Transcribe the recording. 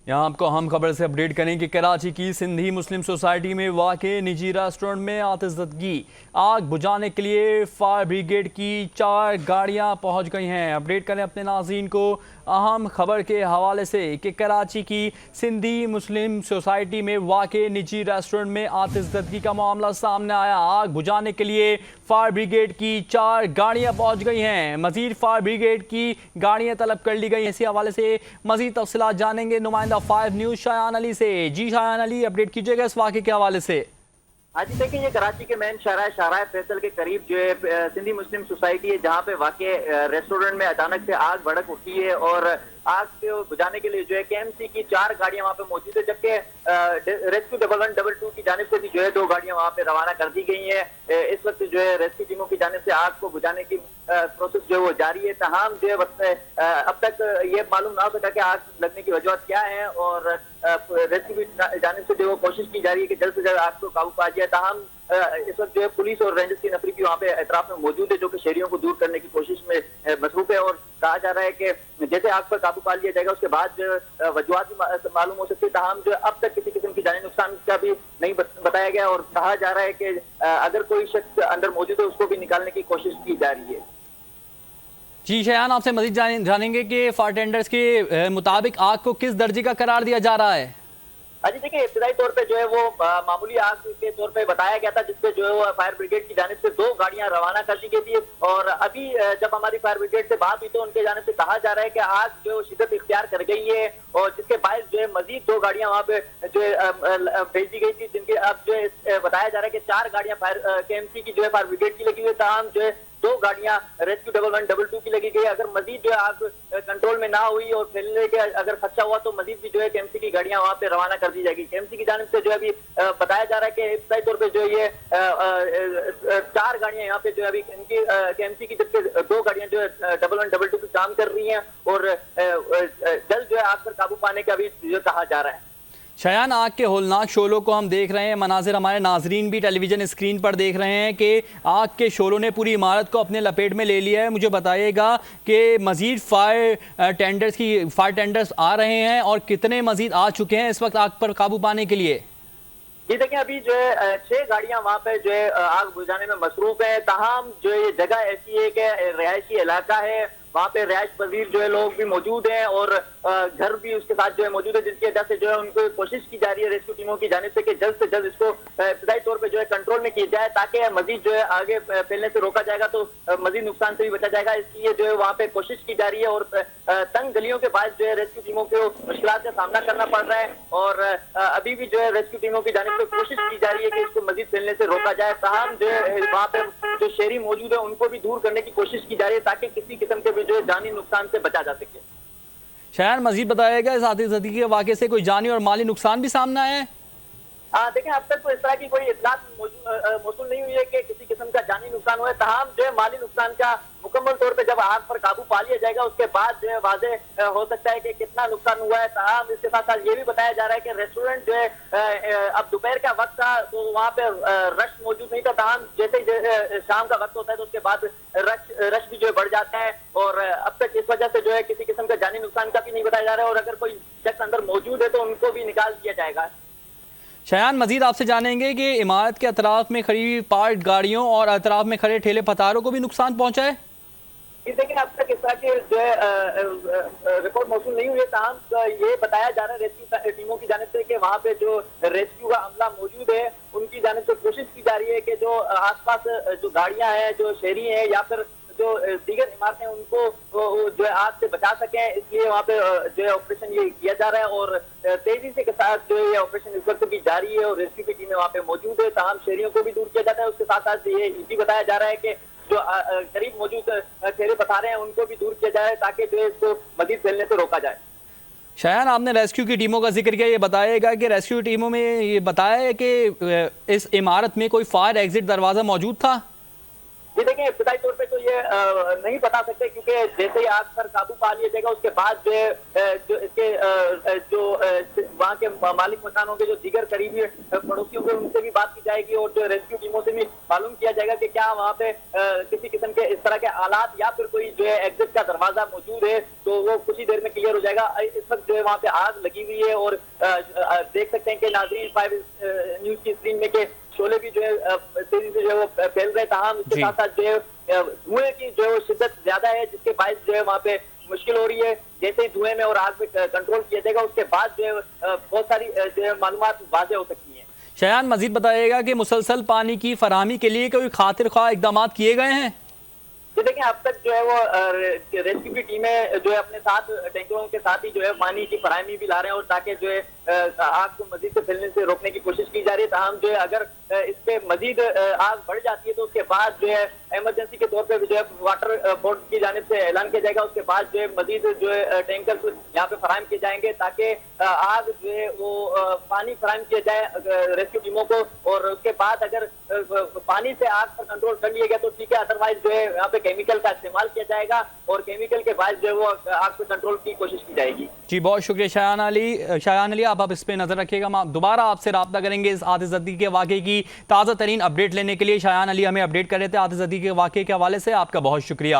यहाँ आपको हम खबर से अपडेट करें कि कराची की सिंधी मुस्लिम सोसाइटी में वाक़े निजी रेस्टोरेंट में आतिशबाजी आग बुझाने के लिए फायर ब्रिगेड की 4 गाड़ियां पहुंच गई हैं। अपडेट करें अपने नाज़रीन को अहम खबर के हवाले से कि कराची की सिंधी मुस्लिम सोसाइटी में वाक़े निजी रेस्टोरेंट में आतिशबाजी का मामला सामने आया। आग बुझाने के लिए फायर ब्रिगेड की 4 गाड़ियां पहुंच गई हैं। मजीद फायर ब्रिगेड की गाड़ियां तलब कर ली गई। इसी हवाले से मजीद तफसीलात जानेंगे नुमाइंदा 5 न्यूज़ शायान अली से। जी शायान अली, अपडेट कीजिएगा इस वाक़े के हवाले से। हाँ जी, देखिए ये कराची के मेन शाहराह फैसल के करीब जो है सिंधी मुस्लिम सोसाइटी है, जहाँ पे वाक़े रेस्टोरेंट में अचानक से आग भड़क उठी है और आग को बुझाने के लिए जो है केएमसी की 4 गाड़ियां वहाँ पे मौजूद है, जबकि रेस्क्यू 1122 की जानिब से भी जो है 2 गाड़ियां वहाँ पे रवाना कर दी गई हैं। इस वक्त जो है रेस्क्यू टीमों की जानिब से आग को बुझाने की प्रोसेस जो है वो जारी है। तमाम जो है अब तक ये मालूम ना हो सका कि आग लगने की वजह क्या है और रेस्क्यू की जानिब से जो वो कोशिश की जा रही है कि जल्द से जल्द आग को काबू पा जाए। तमाम इस वक्त जो है पुलिस और रेंजर्स की नफरी भी वहाँ पे एतराफ में मौजूद है, जो कि शहरियों को दूर करने की कोशिश में मसरूफ है। और कहा जा रहा है कि जैसे आग पर काबू पा लिया जाएगा उसके बाद जो वजूहात भी मालूम हो सकती है। तमाम जो अब तक किसी किस्म की जानी नुकसान का भी नहीं बताया गया और कहा जा रहा है कि अगर कोई शख्स अंदर मौजूद है उसको भी निकालने की कोशिश की जा रही है। जी शयान, आपसे मजीद जानेंगे कि फायर टेंडर्स के मुताबिक आग को किस दर्जे का करार दिया जा रहा है। जी देखिए, इब्तदाई तौर पे जो है वो मामूली आग के तौर पे बताया गया था, जिसपे जो है वो फायर ब्रिगेड की जानिब से 2 गाड़ियां रवाना कर दी गई थी। और अभी जब हमारी फायर ब्रिगेड से बात हुई तो उनके जानिब से कहा जा रहा है कि आग जो शिद्दत इख्तियार कर गई है और जिसके बायस जो है मजीद 2 गाड़ियां वहाँ पे जो है भेज दी गई थी, जिनके अब जो है बताया जा रहा है कि 4 गाड़ियां फायर केएमसी की जो है फायर ब्रिगेड की लगी हुई, तमाम जो है 2 गाड़ियां रेस्क्यू 1122 की लगी गई। अगर मजीद जो है आग कंट्रोल में ना हुई और फैलने के अगर खदशा हुआ तो मजीद भी जो है केएमसी की गाड़ियां वहां पे रवाना कर दी जाएगी। केएमसी की जानिब से जो है अभी बताया जा रहा है कि इब्तदाई तौर पे जो ये 4 गाड़ियां यहाँ पे जो है अभी इनकी केएमसी की, जबकि 2 गाड़ियां जो है 1122 की काम कर रही हैं और जल्द जो है आग पर काबू पाने का भी जो कहा जा रहा है। शयान, आग के होलनाक शोलों को हम देख रहे हैं, मनाजिर हमारे नाजरीन भी टेलीविजन स्क्रीन पर देख रहे हैं कि आग के शोलों ने पूरी इमारत को अपने लपेट में ले लिया है। मुझे बताइएगा कि मजीद फायर टेंडर्स आ रहे हैं और कितने मजीद आ चुके हैं इस वक्त आग पर काबू पाने के लिए। जी देखिए, अभी जो है 6 गाड़ियां वहाँ पे जो है आग बुझाने में मसरूफ है। तमाम जो है ये जगह ऐसी है कि रिहायशी इलाका है, वहाँ पे रिहायश पजीर जो है लोग भी मौजूद हैं और घर भी उसके साथ जो है मौजूद है, जिसकी वजह से जो है उनको कोशिश की जा रही है रेस्क्यू टीमों की जानिब से कि जल्द से जल्द इसको इब्तदाई तौर पे जो है कंट्रोल में किया जाए, ताकि मजीद जो है आगे फैलने से रोका जाएगा तो मजीद नुकसान से भी बचा जाएगा। इसलिए जो है वहाँ पे कोशिश की जा रही है और तंग गलियों के बाद जो है रेस्क्यू टीमों को मुश्किलात का सामना करना पड़ रहा है और अभी भी जो है रेस्क्यू टीमों की जानिब से कोशिश की जा रही है कि इसको मजीद फैलने से रोका जाए। तमाम जो है वहाँ पे जो शहरी मौजूद है उनको भी दूर करने की कोशिश की जा रही है, ताकि किसी किस्म के भी जो है जानी नुकसान से बचा जा सके। शायद मजीद बताएगा इस आतिशबाजी के वाक़े से कोई जानी और माली नुकसान भी सामने आया है? देखें, अब तक तो इस तरह की कोई इत्तलात मौसूल नहीं हुई है कि किसी किस्म का जानी नुकसान हुआ है। तमाम जो है माली नुकसान का मुकम्मल तौर पे जब आग पर काबू पा लिया जाएगा उसके बाद जो है वाज़े हो सकता है कि कितना नुकसान हुआ है। तमाम इसके साथ साथ ये भी बताया जा रहा है कि रेस्टोरेंट जो है अब दोपहर का वक्त था तो वहाँ पे रश मौजूद नहीं था। तमाम जैसे ही शाम का वक्त होता है तो उसके बाद रश भी जो है बढ़ जाता है और अब तक इस वजह से जो है किसी किस्म का जानी नुकसान का भी नहीं बताया जा रहा है और अगर कोई शख्स अंदर मौजूद है तो उनको भी निकाल दिया जाएगा। शयान, मजीद आपसे जानेंगे कि इमारत के अतराफ में खड़ी पार्ट गाड़ियों और अतराफ में खड़े ठेले पतारों को भी नुकसान पहुंचा है? लेकिन अब तक इस तरह की जो है रिपोर्ट मौसूल नहीं हुई है। तमाम ये बताया जा रहा है रेस्क्यू टीमों की जानिब से कि वहाँ पे जो रेस्क्यू का अमला मौजूद है उनकी जानिब से कोशिश की जा रही है कि जो आसपास जो गाड़ियां हैं, जो शहरी हैं या फिर जो दीगर इमारतें उनको जो है आग से बचा सके, इसलिए वहाँ पे जो है ऑपरेशन ये किया जा रहा है और तेजी से के साथ जो ये ऑपरेशन इस वक्त भी जारी है और रेस्क्यू की टीमें वहाँ पे मौजूद है। तमाम शहरियों को भी दूर किया जाता है। उसके साथ साथ ये भी बताया जा रहा है कि जो करीब मौजूद ठेले पथारे हैं उनको भी दूर किया जाए ताकि जो है इसको मजीद फैलने से रोका जाए। शायद आपने रेस्क्यू की टीमों का जिक्र किया, ये बताएगा कि रेस्क्यू टीमों में ये बताया है कि इस इमारत में कोई फायर एग्जिट दरवाजा मौजूद था? जी देखिए, इब्तदाई तौर पे तो ये नहीं बता सकते क्योंकि जैसे ही आग पर काबू पा लिया जाएगा उसके बाद जो इसके जो वहाँ के मालिक मकानों के जो दीगर करीबी पड़ोसियों के उनसे भी बात की जाएगी और जो रेस्क्यू टीमों से भी मालूम किया जाएगा कि क्या वहाँ पे किसी किस्म के इस तरह के आलात या फिर कोई जो है एग्जिट का दरवाजा मौजूद है, तो वो कुछ ही देर में क्लियर हो जाएगा। इस वक्त जो है वहाँ पे आग लगी हुई है और देख सकते हैं कि नाज़रीन 5 न्यूज की स्क्रीन में के शोले भी जो है तेजी से जो है वो फैल रहे, ताहम इसके साथ साथ जो है धुएं की जो है वो शिद्दत ज्यादा है, जिसके बायस जो है वहाँ पे मुश्किल हो रही है। जैसे ही धुएं में और आग में कंट्रोल किया जाएगा उसके बाद जो है बहुत सारी जो है मालूमात वाज़ेह हो सकती हैं। शयान, मजीद बताइएगा कि मुसलसल पानी की फराहमी के लिए कोई खातिर ख्वाह इकदाम किए गए हैं? तो देखिए, अब तक जो है वो रेस्क्यू की टीमें जो है अपने साथ टैंकरों के साथ ही जो है पानी की फराहमी भी ला रहे हैं, और ताकि जो है आग को मजीद से फैलने से रोकने की कोशिश की जा रही है। ताहम जो है अगर इस पे मजीद आग बढ़ जाती है तो उसके बाद जो है इमरजेंसी के तौर पे जो है वाटर बोर्ड की जानिब से ऐलान किया जाएगा। उसके बाद जो है मजीद जो है टैंकर यहाँ पे फराहम किए जाएंगे ताकि आग जो है वो पानी फराहम किया जाए रेस्क्यू टीमों को, और उसके बाद अगर पानी से आग पर कंट्रोल कर लिया गया तो ठीक है, अदरवाइज जो है यहाँ पे केमिकल का इस्तेमाल किया जाएगा और केमिकल के बाद जो है वो आग पर कंट्रोल की कोशिश की जाएगी। जी, बहुत शुक्रिया शयान अली, आप इस पे नजर रखिएगा। हम दोबारा आपसे रब्ता करेंगे इस आतिशबाजी के वाक़े की ताज़ा तरीन अपडेट लेने के लिए। शयान अली हमें अपडेट कर रहे थे आतिशबाजी के वाक़े के हवाले से। आपका बहुत शुक्रिया।